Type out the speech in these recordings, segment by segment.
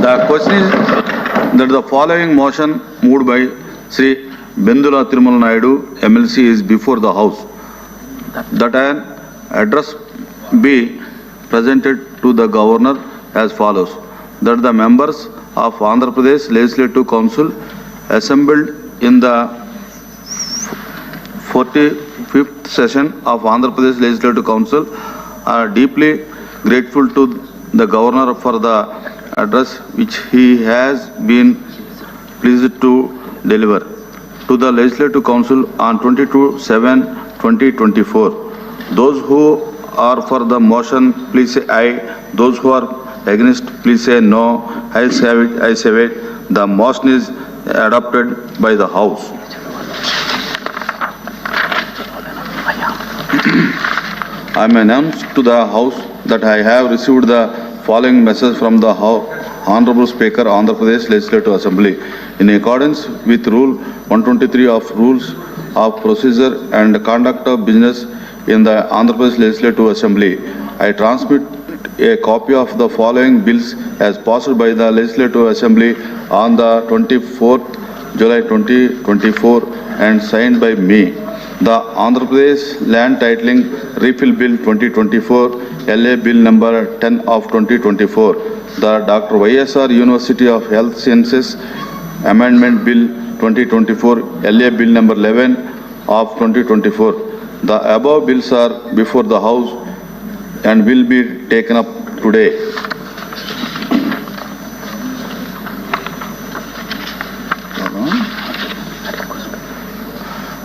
The question is that the following motion moved by Sri Bendula Tirumala Naidu, MLC, is before the House. That an address be presented to the Governor as follows. That the members of Andhra Pradesh Legislative Council assembled in the 45th session of Andhra Pradesh Legislative Council are deeply grateful to the Governor for the address which he has been pleased to deliver to the Legislative Council on 22/7/2024. Those who are for the motion, please say aye. Those who are against, please say no. Ayes have it. Ayes have it. The motion is adopted by the House. I may announce to the House that I have received the following message from the Honorable Speaker, Andhra Pradesh Legislative Assembly. In accordance with Rule 123 of Rules of Procedure and Conduct of Business in the Andhra Pradesh Legislative Assembly, I transmit a copy of the following bills as passed by the Legislative Assembly on the 24th July 2024 and signed by me. The Andhra Pradesh Land Titling Refill Bill 2024, LA Bill number 10 of 2024. The Dr. YSR University of Health Sciences Amendment Bill 2024, LA Bill number 11 of 2024. The above bills are before the House and will be taken up today.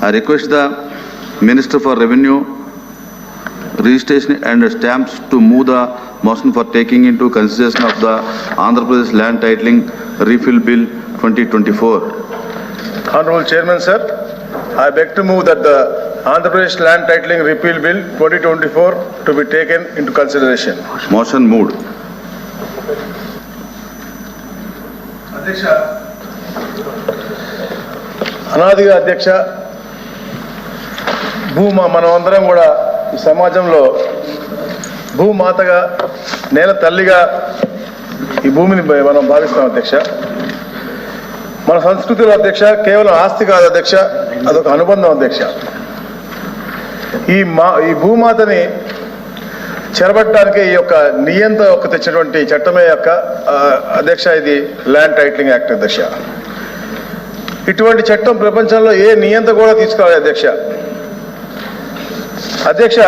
I request the Minister for Revenue, Registration and Stamps to move the motion for taking into consideration of the Andhra Pradesh Land Titling Refill Bill 2024. Honorable Chairman, sir, I beg to move that the Andhra Pradesh Land Titling Repeal Bill 2024 to be taken into consideration. Motion moved. Adhyaksha, Anadiga Adhyaksha, మనమందరం కూడా ఈ సమాజంలో భూమాతగా నేల తల్లిగా ఈ భూమిని మనం భావిస్తాం అధ్యక్ష. మన సంస్కృతిలో అధ్యక్ష కేవలం ఆస్తి కాదు అధ్యక్ష, అదొక అనుబంధం అధ్యక్ష. ఈ భూమాతని చెరబట్టడానికి ఈ యొక్క నియంత తెచ్చినటువంటి చట్టమే యొక్క అధ్యక్ష ఇది ల్యాండ్ టైటిలింగ్ యాక్ట్ అధ్యక్ష. ఇటువంటి చట్టం ప్రపంచంలో ఏ నియంత కూడా తీసుకురాలేదు అధ్యక్ష. అధ్యక్ష,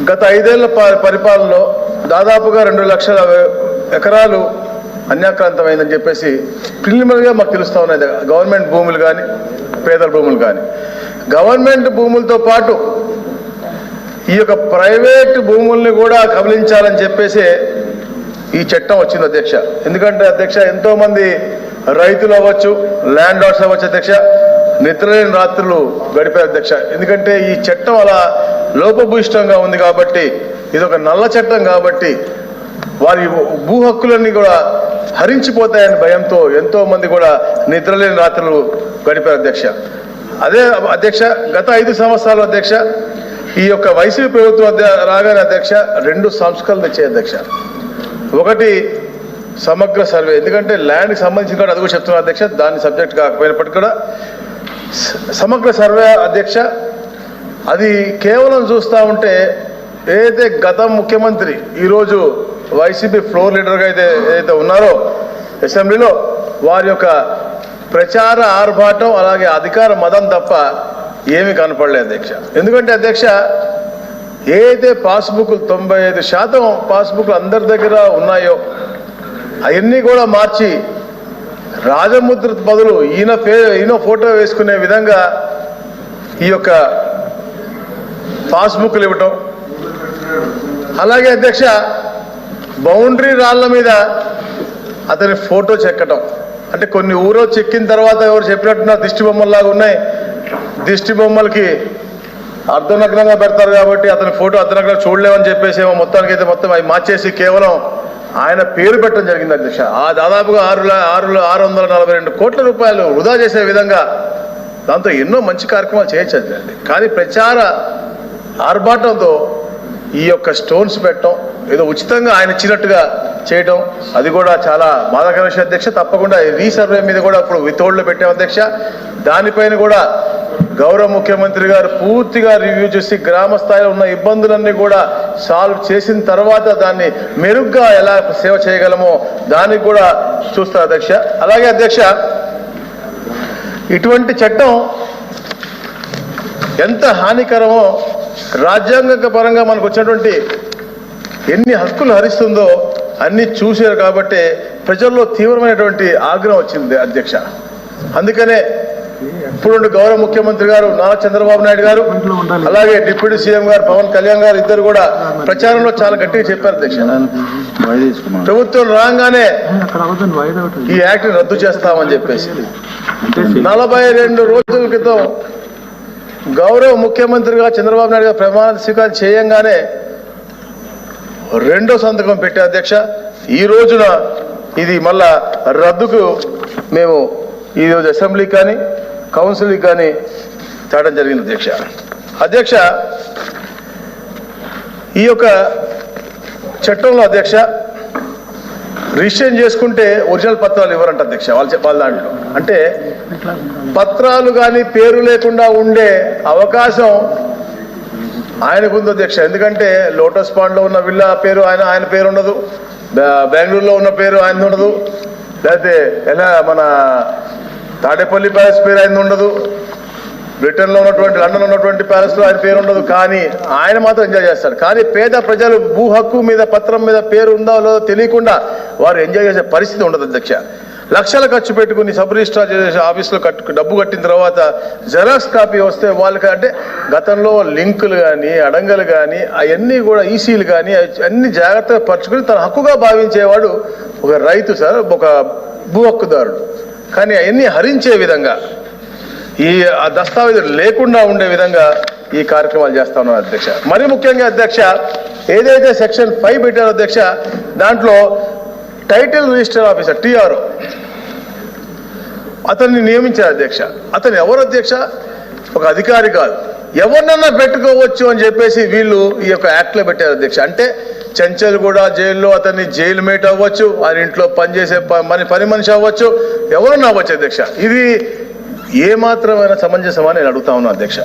గత 5 ఏళ్ల పరిపాలనలో దాదాపుగా 2 లక్షల ఎకరాలు అన్యాక్రాంతమైందని చెప్పేసి ప్రిలిమినరీగా మాకు తెలుస్తూ ఉన్నాయి. గవర్నమెంట్ భూములు కానీ పేదల భూములు కానీ, గవర్నమెంట్ భూములతో పాటు ఈ యొక్క ప్రైవేట్ భూముల్ని కూడా కబలించాలని చెప్పేసి ఈ చట్టం వచ్చింది అధ్యక్ష. ఎందుకంటే అధ్యక్ష ఎంతోమంది రైతులు అవ్వచ్చు, ల్యాండ్ లార్డ్స్ అవ్వచ్చు అధ్యక్ష, నిద్రలేని రాత్రులు గడిపారు అధ్యక్ష. ఎందుకంటే ఈ చట్టం అలా లోపభూయిష్టంగా ఉంది కాబట్టి, ఇది ఒక నల్ల చట్టం కాబట్టి వారి భూ హక్కులన్నీ కూడా హరించిపోతాయని భయంతో ఎంతో మంది కూడా నిద్రలేని రాత్రులు గడిపారు అధ్యక్ష. అదే అధ్యక్ష గత 5 సంవత్సరాలు అధ్యక్ష ఈ యొక్క వైసీపీ ప్రభుత్వం రాగానే అధ్యక్ష 2 సంస్కరణలు తెచ్చాయి అధ్యక్ష. ఒకటి సమగ్ర సర్వే, ఎందుకంటే ల్యాండ్కి సంబంధించిన కూడా అది కూడా చెప్తున్నారు అధ్యక్ష, దాని సబ్జెక్ట్ కాకపోయినప్పటికీ కూడా సమగ్ర సర్వే అధ్యక్ష. అది కేవలం చూస్తూ ఉంటే ఏదైతే గత ముఖ్యమంత్రి ఈరోజు వైసీపీ ఫ్లోర్ లీడర్గా ఏదైతే ఉన్నారో అసెంబ్లీలో, వారి యొక్క ప్రచార ఆర్భాటం అలాగే అధికార మదం తప్ప ఏమీ కనపడలేదు అధ్యక్ష. ఎందుకంటే అధ్యక్ష ఏదైతే పాస్బుక్లు 95% పాస్బుక్లు అందరి దగ్గర ఉన్నాయో అవన్నీ కూడా మార్చి రాజముద్ర బదులు ఈయన ఫోటో వేసుకునే విధంగా ఈ యొక్క పాస్బుక్లు ఇవ్వటం, అలాగే అధ్యక్ష బౌండరీ రాళ్ల మీద అతని ఫోటో చెక్కటం. అంటే కొన్ని ఊరో చెక్కిన తర్వాత ఎవరు చెప్పినట్టున్నా దిష్టి బొమ్మల్లాగా ఉన్నాయి, దిష్టి బొమ్మలకి అర్ధనగ్నంగా పెడతారు కాబట్టి అతని ఫోటో అర్ధనగ్నంగా చూడలేమని చెప్పేసి మొత్తానికి అయితే మొత్తం అవి మార్చేసి కేవలం ఆయన పేరు పెట్టడం జరిగింది అధ్యక్ష. ఆ దాదాపుగా 642 కోట్ల రూపాయలు వృధా చేసే విధంగా దాంతో ఎన్నో మంచి కార్యక్రమాలు చేయొచ్చు. కానీ ప్రచార ఆర్భాటంతో ఈ యొక్క స్టోన్స్ పెట్టడం, ఏదో ఉచితంగా ఆయన ఇచ్చినట్టుగా చేయడం, అది కూడా చాలా బాధాకర విషయం అధ్యక్ష. తప్పకుండా రీసర్వే మీద కూడా ఇప్పుడు వితోడ్లో పెట్టాం అధ్యక్ష. దానిపైన కూడా గౌరవ ముఖ్యమంత్రి గారు పూర్తిగా రివ్యూ చేసి గ్రామ స్థాయిలో ఉన్న ఇబ్బందులన్నీ కూడా సాల్వ్ చేసిన తర్వాత దాన్ని మెరుగ్గా ఎలా సేవ చేయగలమో దానికి కూడా చూస్తారు అధ్యక్ష. అలాగే అధ్యక్ష, ఇటువంటి చట్టం ఎంత హానికరమో, రాజ్యాంగ పరంగా మనకు వచ్చినటువంటి ఎన్ని హక్కులు హరిస్తుందో అన్ని చూశారు కాబట్టి ప్రజల్లో తీవ్రమైనటువంటి ఆగ్రహం వచ్చింది అధ్యక్ష. అందుకనే ఇప్పుడు గౌరవ ముఖ్యమంత్రి గారు నారా చంద్రబాబు నాయుడు గారు, అలాగే డిప్యూటీ సీఎం గారు పవన్ కళ్యాణ్ గారు ఇద్దరు కూడా ప్రచారంలో చాలా గట్టిగా చెప్పారు అధ్యక్ష. ప్రభుత్వం రాగానే ఈ యాక్ట్ రద్దు చేస్తామని చెప్పేసి 42 రోజుల క్రితం గౌరవ ముఖ్యమంత్రిగా చంద్రబాబు నాయుడు గారు ప్రమాణ స్వీకారం చేయంగానే రెండో సంతకం పెట్టే అధ్యక్ష. ఈ రోజున ఇది మళ్ళా రద్దుకు మేము ఈరోజు అసెంబ్లీకి కానీ కౌన్సిల్కి కానీ తేవడం జరిగింది అధ్యక్ష. అధ్యక్ష, ఈ యొక్క చట్టంలో అధ్యక్ష రిజిస్ట్రేషన్ చేసుకుంటే ఒరిజినల్ పత్రాలు ఇవ్వరంట అధ్యక్ష. వాళ్ళ దాంట్లో అంటే పత్రాలు కానీ పేరు లేకుండా ఉండే అవకాశం ఆయనకు ఉంది అధ్యక్ష. ఎందుకంటే లోటస్ పాండ్లో ఉన్న విల్లా పేరు ఆయన పేరు ఉండదు, బెంగళూరులో ఉన్న పేరు ఆయన ఉండదు, లేకపోతే ఎలా మన తాడేపల్లి ప్యాలెస్ పేరు ఆయన ఉండదు, బ్రిటన్లో ఉన్నటువంటి లండన్లో ఉన్నటువంటి ప్యాలెస్లో ఆయన పేరు ఉండదు. కానీ ఆయన మాత్రం ఎంజాయ్ చేస్తారు. కానీ పేద ప్రజలు భూ హక్కు మీద పత్రం మీద పేరు ఉందో లేదో తెలియకుండా వారు ఎంజాయ్ చేసే పరిస్థితి ఉండదు అధ్యక్ష. లక్షలు ఖర్చు పెట్టుకుని సబ్ రిజిస్ట్రార్ చేసే ఆఫీస్లో డబ్బు కట్టిన తర్వాత జెరాక్స్ కాపీ వస్తే వాళ్ళకి అంటే గతంలో లింకులు కానీ అడంగలు కానీ అవన్నీ కూడా ఈసీలు కానీ అన్ని జాగ్రత్తగా పరుచుకుని తన హక్కుగా భావించేవాడు ఒక రైతు సార్, ఒక భూ హక్కుదారుడు. కానీ అవన్నీ హరించే విధంగా ఈ దస్తావేజులు లేకుండా ఉండే విధంగా ఈ కార్యక్రమాలు చేస్తా ఉన్నారు అధ్యక్ష. మరి ముఖ్యంగా అధ్యక్ష, ఏదైతే సెక్షన్ 5 పెట్టారో అధ్యక్ష, దాంట్లో టైటిల్ రిజిస్టర్ ఆఫీసర్ TRO అతన్ని నియమించారు అధ్యక్ష. అతను ఎవరు అధ్యక్ష? ఒక అధికారి కాదు, ఎవరినన్నా పెట్టుకోవచ్చు అని చెప్పేసి వీళ్ళు ఈ యొక్క యాక్ట్లో పెట్టారు అధ్యక్ష. అంటే చెంచల్ కూడా జైల్లో అతన్ని జైలు మేట్ అవ్వచ్చు, ఆయన ఇంట్లో పనిచేసే పని మనిషి అవ్వచ్చు, ఎవరన్నా అవ్వచ్చు అధ్యక్ష. ఇది ఏమాత్రమైన సమంజసమని నేను అడుగుతా ఉన్నాను అధ్యక్ష.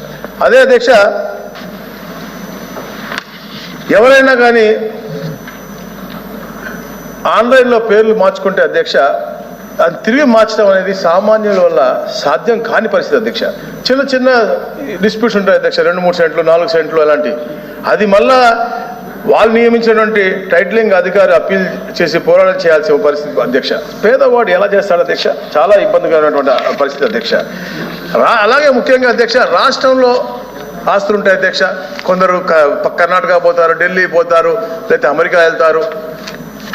అదే అధ్యక్ష, ఎవరైనా కానీ ఆన్లైన్లో పేర్లు మార్చుకుంటే అధ్యక్ష, అది తిరిగి మార్చడం అనేది సామాన్యుల వల్ల సాధ్యం కాని పరిస్థితి అధ్యక్ష. చిన్న చిన్న డిస్ప్యూట్స్ ఉంటాయి అధ్యక్ష, 2-3 సెంట్లు 4 సెంట్లు అలాంటి. అది మళ్ళా వాళ్ళు నియమించినటువంటి టైటిలింగ్ అధికారి అప్పీల్ చేసి పోరాటం చేయాల్సిన పరిస్థితి అధ్యక్ష. పేదవాడు ఎలా చేస్తాడు అధ్యక్ష? చాలా ఇబ్బందికరమైనటువంటి పరిస్థితి అధ్యక్ష. అలాగే ముఖ్యంగా అధ్యక్ష, రాష్ట్రంలో ఆస్తులు ఉంటాయి అధ్యక్ష. కొందరు కర్ణాటక పోతారు, ఢిల్లీ పోతారు, లేకపోతే అమెరికా వెళ్తారు,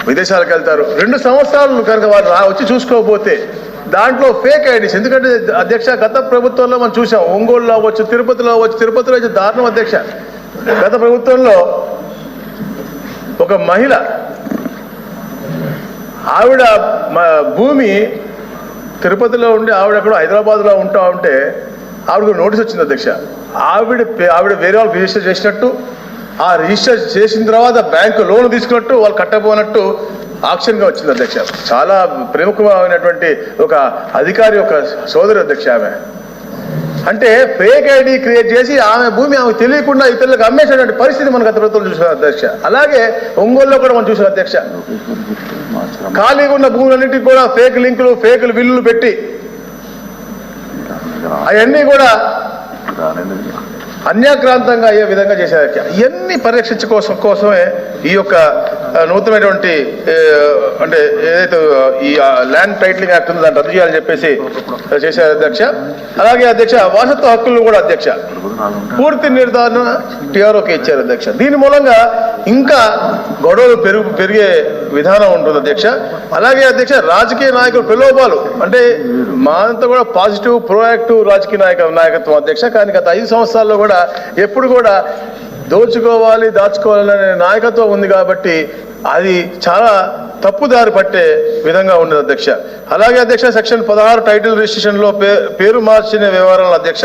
విదేశాలకు వెళ్తారు. 2 సంవత్సరాలు కనుక వారు వచ్చి చూసుకోకపోతే దాంట్లో ఫేక్ ఐడీస్. ఎందుకంటే అధ్యక్ష, గత ప్రభుత్వంలో మనం చూసాం, ఒంగోలులో అవ్వచ్చు, తిరుపతిలో అవ్వచ్చు. తిరుపతిలో అయితే దారుణం అధ్యక్ష. గత ప్రభుత్వంలో ఒక మహిళ ఆవిడ భూమి తిరుపతిలో ఉండి ఆవిడ ఎక్కడో హైదరాబాద్లో ఉంటా ఉంటే ఆవిడకు నోటీస్ వచ్చింది అధ్యక్ష. ఆవిడ వేరే వాళ్ళకి రిజిస్టర్ చేసినట్టు, ఆ రిజిస్టర్ చేసిన తర్వాత బ్యాంకు లోన్ తీసుకున్నట్టు, వాళ్ళు కట్టబోనట్టు ఆక్షన్గా వచ్చింది అధ్యక్ష. చాలా ప్రముఖమైనటువంటి ఒక అధికారి ఒక సోదరి అధ్యక్ష. ఆమె అంటే ఫేక్ ఐడి క్రియేట్ చేసి ఆమె భూమి ఆమెకు తెలియకుండా ఇతరులకు అమ్మేసేటువంటి పరిస్థితి మనం గత ప్రభుత్వం చూసాం అధ్యక్ష. అలాగే ఒంగోలులో కూడా మనం చూసాం అధ్యక్ష. ఖాళీగా ఉన్న భూములన్నింటికి కూడా ఫేక్ లింకులు, ఫేక్ బిల్లులు పెట్టి అవన్నీ కూడా అన్యాక్రాంతంగా అయ్యే విధంగా చేశారు. ఇవన్నీ కోసమే ఈ యొక్క నూతనమైనటువంటి అంటే ఏదైతే ఈ ల్యాండ్ టైటిలింగ్ యాక్ట్ ఉందో దాన్ని రద్దు చేయాలని చెప్పేసి చేశారు అధ్యక్ష. అలాగే అధ్యక్ష, వారసత్వ హక్కులు కూడా అధ్యక్ష పూర్తి నిర్ధారణ TROకి ఇచ్చారు అధ్యక్ష. దీని మూలంగా ఇంకా గొడవలు పెరిగే విధానం ఉంటుంది అధ్యక్ష. అలాగే అధ్యక్ష, రాజకీయ నాయకులు ప్రలోభాలు అంటే మా అంతా కూడా పాజిటివ్ ప్రోయాక్టివ్ రాజకీయ నాయకత్వం అధ్యక్ష. కానీ గత 5 సంవత్సరాల్లో కూడా ఎప్పుడు కూడా దోచుకోవాలి, దాచుకోవాలనే నాయకత్వం ఉంది కాబట్టి అది చాలా తప్పుదారి పట్టే విధంగా ఉండదు అధ్యక్ష. అలాగే అధ్యక్ష, సెక్షన్ 16 టైటిల్ రిజిస్ట్రేషన్లో పేరు మార్చిన వ్యవహారాల అధ్యక్ష,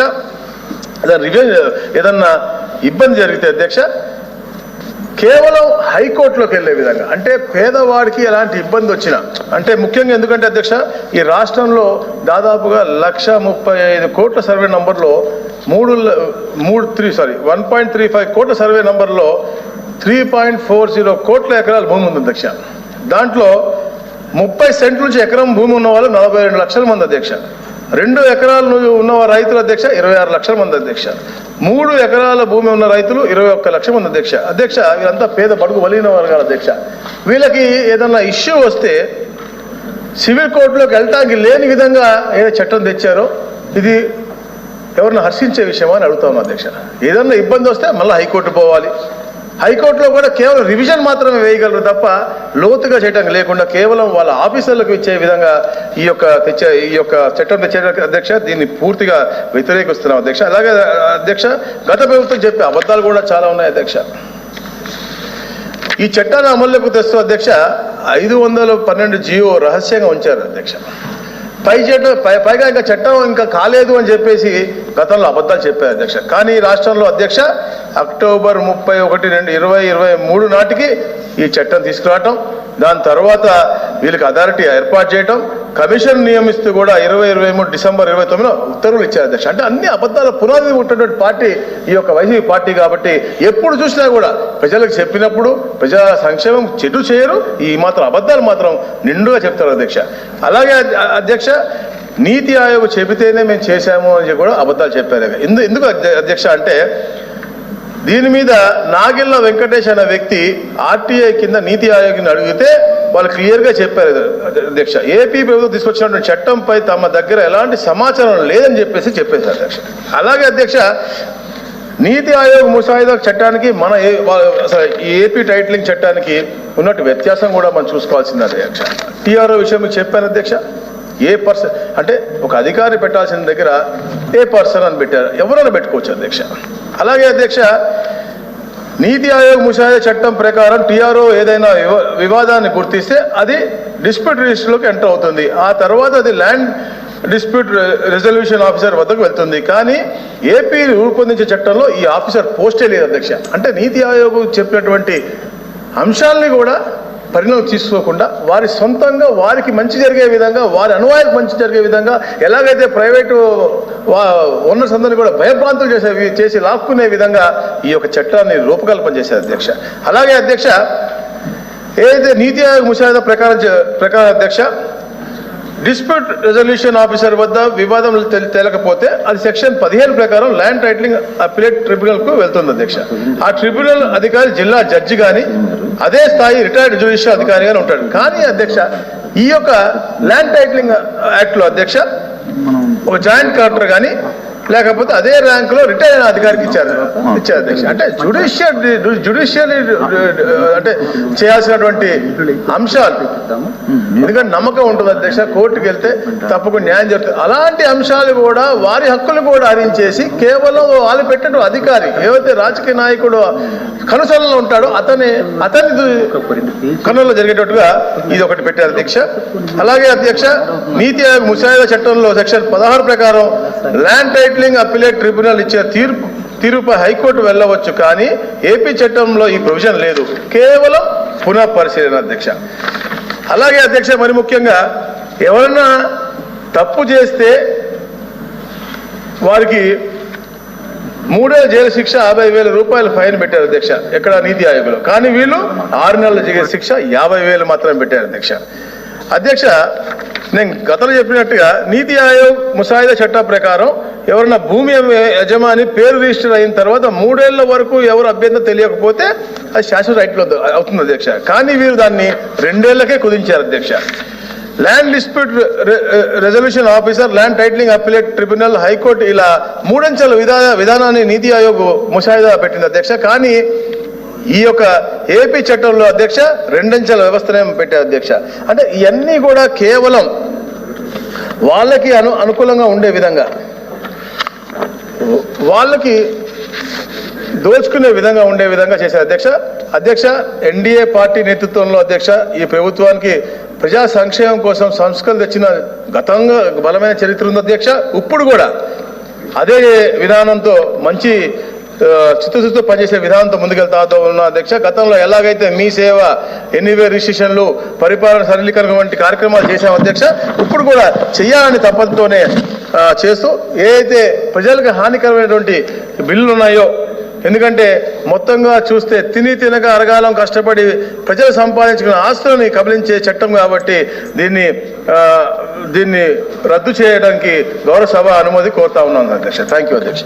ఏదన్నా ఇబ్బంది జరిగితే అధ్యక్ష కేవలం హైకోర్టులోకి వెళ్ళే విధంగా, అంటే పేదవాడికి ఎలాంటి ఇబ్బంది వచ్చినా, అంటే ముఖ్యంగా ఎందుకంటే అధ్యక్ష ఈ రాష్ట్రంలో దాదాపుగా 1,35,000 కోట్ల సర్వే నంబర్లో 1.35 కోట్ల సర్వే నంబర్లో 3.40 కోట్ల ఎకరాల భూమి ఉంది అధ్యక్ష. దాంట్లో 30 సెంట్ల నుంచి ఎకరం భూమి ఉన్న వాళ్ళు 42 లక్షల మంది అధ్యక్ష. 2 ఎకరాలు ఉన్న రైతుల అధ్యక్ష 26 లక్షల మంది అధ్యక్ష. 3 ఎకరాల భూమి ఉన్న రైతులు 21 లక్షల మంది అధ్యక్ష. అధ్యక్ష వీళ్ళంతా పేద బడుగు బలిగిన వర్గాల అధ్యక్ష. వీళ్ళకి ఏదన్నా ఇష్యూ వస్తే సివిల్ కోర్టులోకి వెళ్ళటానికి లేని విధంగా ఏదో చట్టం తెచ్చారో ఇది ఎవరిని హర్షించే విషయమా అని అడుగుతా ఉన్నా అధ్యక్ష. ఏదన్నా ఇబ్బంది వస్తే మళ్ళీ హైకోర్టు పోవాలి. హైకోర్టులో కూడా కేవలం రివిజన్ మాత్రమే వేయగలరు తప్ప లోతుగా చేయటం లేకుండా కేవలం వాళ్ళ ఆఫీసర్లకు ఇచ్చే విధంగా ఈ యొక్క చట్టం తెచ్చే అధ్యక్ష దీన్ని పూర్తిగా వ్యతిరేకిస్తున్నాం అధ్యక్ష. అలాగే అధ్యక్ష గత ప్రభుత్వం చెప్పే అబద్ధాలు కూడా చాలా ఉన్నాయి అధ్యక్ష. ఈ చట్టాన్ని అమల్లోకి తెస్తూ అధ్యక్ష 512 జీవో రహస్యంగా ఉంచారు అధ్యక్ష. పైగా ఇంకా చట్టం ఇంకా కాలేదు అని చెప్పేసి గతంలో అబద్ధాలు చెప్పారు అధ్యక్ష. కానీ రాష్ట్రంలో అధ్యక్ష అక్టోబర్ 31, 2023 నాటికి ఈ చట్టం తీసుకురావటం, దాని తర్వాత వీళ్ళకి అథారిటీ ఏర్పాటు చేయటం, కమిషన్ నియమిస్తూ కూడా 2023 డిసెంబర్ 29 ఉత్తర్వులు ఇచ్చారు అధ్యక్ష. అంటే అన్ని అబద్ధాల పునాది ఉన్నటువంటి పార్టీ ఈ యొక్క వైసీపీ పార్టీ కాబట్టి ఎప్పుడు చూసినా కూడా ప్రజలకు చెప్పినప్పుడు ప్రజల సంక్షేమం చెడు చేయరు, ఈ మాత్రం అబద్ధాలు మాత్రం నిండుగా చెప్తారు అధ్యక్ష. అలాగే అధ్యక్ష నీతి ఆయోగ్ చెబితేనే మేము చేశాము అని కూడా అబద్ధాలు చెప్పారు. ఎందుకు అధ్యక్ష అంటే దీని మీద నాగిళ్ళ వెంకటేష్ అనే వ్యక్తి ఆర్టీఐ కింద నీతి ఆయోగ్ని అడిగితే వాళ్ళు క్లియర్గా చెప్పారు అధ్యక్ష. ఏపీ ప్రభుత్వం తీసుకొచ్చినటువంటి చట్టంపై తమ దగ్గర ఎలాంటి సమాచారం లేదని చెప్పేశారు అధ్యక్ష. అలాగే అధ్యక్ష నీతి ఆయోగ్ ముసాయిదా చట్టానికి మన ఏపీ టైటిలింగ్ చట్టానికి ఉన్నట్టు వ్యత్యాసం కూడా మనం చూసుకోవాల్సింది అధ్యక్ష. టీఆర్ఓ విషయం మీకు చెప్పాను అధ్యక్ష. ఏ పర్సన్ అంటే ఒక అధికారి పెట్టాల్సిన దగ్గర ఏ పర్సన్ అని పెట్టారు, ఎవరైనా పెట్టుకోవచ్చు అధ్యక్ష. అలాగే అధ్యక్ష నీతి ఆయోగ్ ముసాయిదా చట్టం ప్రకారం టీఆర్ఓ ఏదైనా వివాదాన్ని గుర్తిస్తే అది డిస్ప్యూట్ రిజిస్టర్లోకి ఎంటర్ అవుతుంది. ఆ తర్వాత అది ల్యాండ్ డిస్ప్యూట్ రెజల్యూషన్ ఆఫీసర్ వద్దకు వెళ్తుంది. కానీ ఏపీ రూపొందించే చట్టంలో ఈ ఆఫీసర్ పోస్టే లేదు అధ్యక్ష. అంటే నీతి ఆయోగ్ చెప్పినటువంటి అంశాలని కూడా పరిణామం తీసుకోకుండా వారి సొంతంగా వారికి మంచి జరిగే విధంగా, వారి అనువాయికి మంచి జరిగే విధంగా, ఎలాగైతే ప్రైవేటు ఓనర్స్ అందరినీ కూడా భయభ్రాంతులు చేసి లాక్కునే విధంగా ఈ యొక్క చట్టాన్ని రూపకల్పన చేశారు అధ్యక్ష. అలాగే అధ్యక్ష ఏదైతే నీతి ఆయోగ్ ముసాయిదా ప్రకారం అధ్యక్ష డిస్ప్యూట్ రెజల్యూషన్ ఆఫీసర్ వద్ద వివాదం తేలకపోతే అది సెక్షన్ 15 ప్రకారం ల్యాండ్ టైటిలింగ్ అప్పీలేట్ ట్రిబ్యునల్కు వెళ్తుంది అధ్యక్ష. ఆ ట్రిబ్యునల్ అధికారి జిల్లా జడ్జి కానీ అదే స్థాయి రిటైర్డ్ జ్యుడిషియల్ అధికారి కానీ ఉంటాడు. కానీ అధ్యక్ష ఈ యొక్క ల్యాండ్ టైటిలింగ్ యాక్ట్లో అధ్యక్ష ఒక జాయింట్ కలెక్టర్ కానీ లేకపోతే అదే ర్యాంకులో రిటైర్ అయిన అధికారికి ఇచ్చారు అధ్యక్ష. అంటే జ్యుడిషియల్ అంటే చేయాల్సినటువంటి అంశాలు, ఎందుకంటే నమ్మకం ఉంటుంది అధ్యక్ష, కోర్టుకు వెళ్తే తప్పకుండా న్యాయం జరుగుతుంది. అలాంటి అంశాలు కూడా వారి హక్కులు కూడా హరించేసి కేవలం వాళ్ళు పెట్టిన అధికారి ఏవైతే రాజకీయ నాయకుడు కనుసలలో ఉంటాడో అతని కనుల్లో జరిగేటట్టుగా ఇది ఒకటి పెట్టారు అధ్యక్ష. అలాగే అధ్యక్ష నీతి ఆయోగ్ ముసాయిదా చట్టంలో సెక్షన్ 16 ప్రకారం ల్యాండ్ టైటిలింగ్ అప్పీలేట్ ట్రిబ్యునల్ ఇచ్చే తీర్పుపై హైకోర్టు వెళ్ళవచ్చు. కానీ ఏపీ చట్టంలో ఈ ప్రొవిజన్ లేదు, కేవలం పునః పరిశీలన అధ్యక్ష. అలాగే అధ్యక్ష మరి ముఖ్యంగా ఎవరన్నా తప్పు చేస్తే వారికి 3 ఏళ్ల జైలు శిక్ష, 50,000 రూపాయలు ఫైన్ పెట్టారు అధ్యక్ష ఎక్కడ నీతి ఆయోగ్లో. కానీ వీళ్ళు 6 నెలల జైలు శిక్ష 50,000 మాత్రమే పెట్టారు అధ్యక్ష. అధ్యక్ష నేను గతంలో చెప్పినట్టుగా నీతి ఆయోగ్ ముసాయిదా చట్టం ప్రకారం ఎవరైనా భూమి యజమాని పేరు రిజిస్టర్ అయిన తర్వాత 3 ఏళ్ల వరకు ఎవరు అభ్యంతరం తెలియకపోతే అది శాశ్వత రైట్లో అవుతుంది అధ్యక్ష. కానీ వీరు దాన్ని 2 ఏళ్లకే కుదించారు అధ్యక్ష. Land dispute resolution officer, land titling appellate tribunal, high court ఇలా 3 అంచెల విధానాన్ని నీతి ఆయోగ్ ముసాయిదా పెట్టింది అధ్యక్ష. కానీ ఈ యొక్క ఏపీ చట్టంలో అధ్యక్ష 2 అంచెల వ్యవస్థనే పెట్టారు అధ్యక్ష. అంటే ఇవన్నీ కూడా కేవలం వాళ్ళకి అనుకూలంగా ఉండే విధంగా, వాళ్ళకి దోచుకునే విధంగా ఉండే విధంగా చేశారు అధ్యక్ష. అధ్యక్ష ఎన్డీఏ పార్టీ నేతృత్వంలో అధ్యక్ష ఈ ప్రభుత్వానికి ప్రజా సంక్షేమం కోసం సంస్కరణ తెచ్చిన గతంగా బలమైన చరిత్ర ఉంది అధ్యక్ష. ఇప్పుడు కూడా అదే విధానంతో మంచి చిత్తశుద్ధితో పనిచేసే విధానంతో ముందుకెళ్తా ఉన్న అధ్యక్ష. గతంలో ఎలాగైతే మీ సేవ, ఎనీవే రిజిస్ట్రేషన్లు, పరిపాలన సరళీకరణ వంటి కార్యక్రమాలు చేశాం అధ్యక్ష, ఇప్పుడు కూడా చేయాలని తప్పంతోనే చేస్తూ ఏదైతే ప్రజలకు హానికరమైనటువంటి బిల్లులు ఉన్నాయో, ఎందుకంటే మొత్తంగా చూస్తే తినక అరగాలం కష్టపడి ప్రజలు సంపాదించుకున్న ఆస్తులని కబలించే చట్టం కాబట్టి దీన్ని రద్దు చేయడానికి గౌరవ సభ అనుమతి కోరుతా ఉన్నాను అధ్యక్ష. థ్యాంక్ యూ అధ్యక్ష.